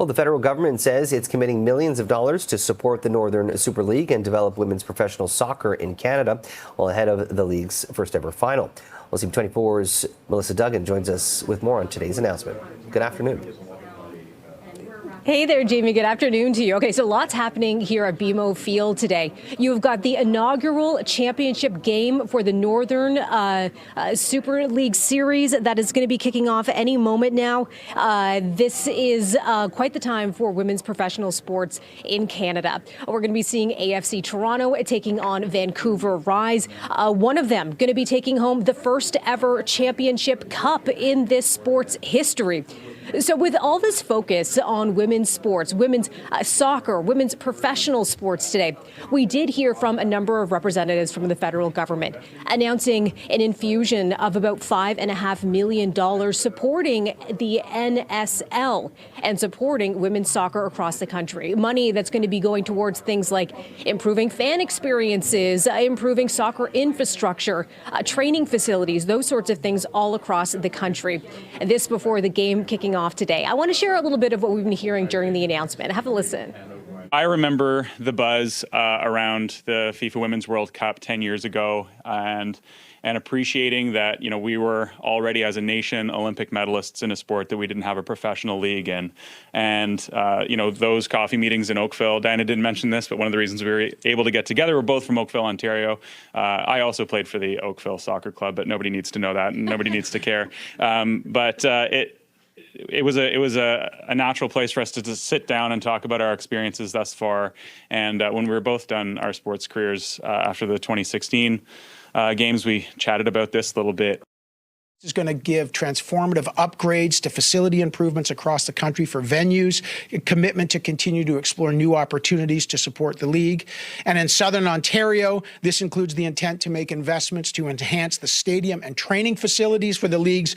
Well, the federal government says it's committing millions of dollars to support the Northern Super League and develop women's professional soccer in Canada, while ahead of the league's first ever final. Well, CP24's Melissa Duggan joins us with more on today's announcement. Good afternoon. Hey there, Jamie. Good afternoon to you. Okay, so lots happening here at BMO Field today. You've got the inaugural championship game for the Northern Super League Series that is going to be kicking off any moment now. This is quite the time for women's professional sports in Canada. We're going to be seeing AFC Toronto taking on Vancouver Rise. One of them going to be taking home the first ever championship cup in this sport's history. So with all this focus on women's sports, women's soccer, women's professional sports today, we did hear from a number of representatives from the federal government announcing an infusion of about $5.5 million supporting the NSL and supporting women's soccer across the country. Money that's going to be going towards things like improving fan experiences, improving soccer infrastructure, training facilities, those sorts of things all across the country. And this before the game kicking off today. I want to share a little bit of what we've been hearing during the announcement. Have a listen. I remember the buzz around the FIFA Women's World Cup 10 years ago and appreciating that, we were already as a nation Olympic medalists in a sport that we didn't have a professional league in. And, those coffee meetings in Oakville, Diana didn't mention this, but one of the reasons we were able to get together, we're both from Oakville, Ontario. I also played for the Oakville Soccer Club, but nobody needs to know that and nobody needs to care. It was a natural place for us to just sit down and talk about our experiences thus far. And when we were both done our sports careers after the 2016 games, we chatted about this a little bit. This is going to give transformative upgrades to facility improvements across the country for venues, a commitment to continue to explore new opportunities to support the league. And in Southern Ontario, this includes the intent to make investments to enhance the stadium and training facilities for the league's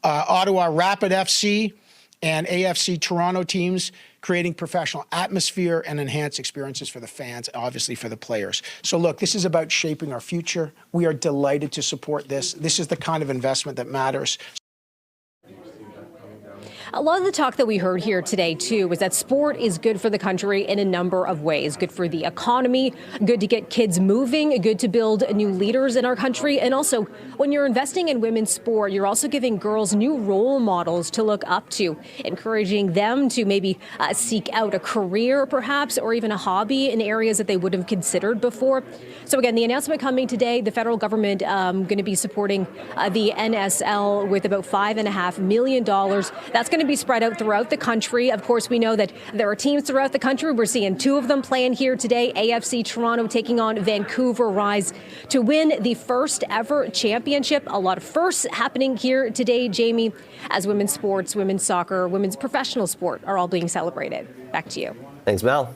Ottawa Rapid FC and AFC Toronto teams, creating professional atmosphere and enhanced experiences for the fans, obviously for the players. So look, this is about shaping our future. We are delighted to support this. This is the kind of investment that matters. A lot of the talk that we heard here today, too, was that sport is good for the country in a number of ways. Good for the economy, good to get kids moving, good to build new leaders in our country. And also, when you're investing in women's sport, you're also giving girls new role models to look up to, encouraging them to maybe seek out a career, perhaps, or even a hobby in areas that they wouldn't have considered before. So again, the announcement coming today, the federal government going to be supporting the NSL with about $5.5 million. That's going to be spread out throughout the country. Of course, we know that there are teams throughout the country. We're seeing two of them playing here today. AFC Toronto taking on Vancouver Rise to win the first ever championship. A lot of firsts happening here today, Jamie, as women's sports, women's soccer, women's professional sport are all being celebrated. Back to you. Thanks, Mel.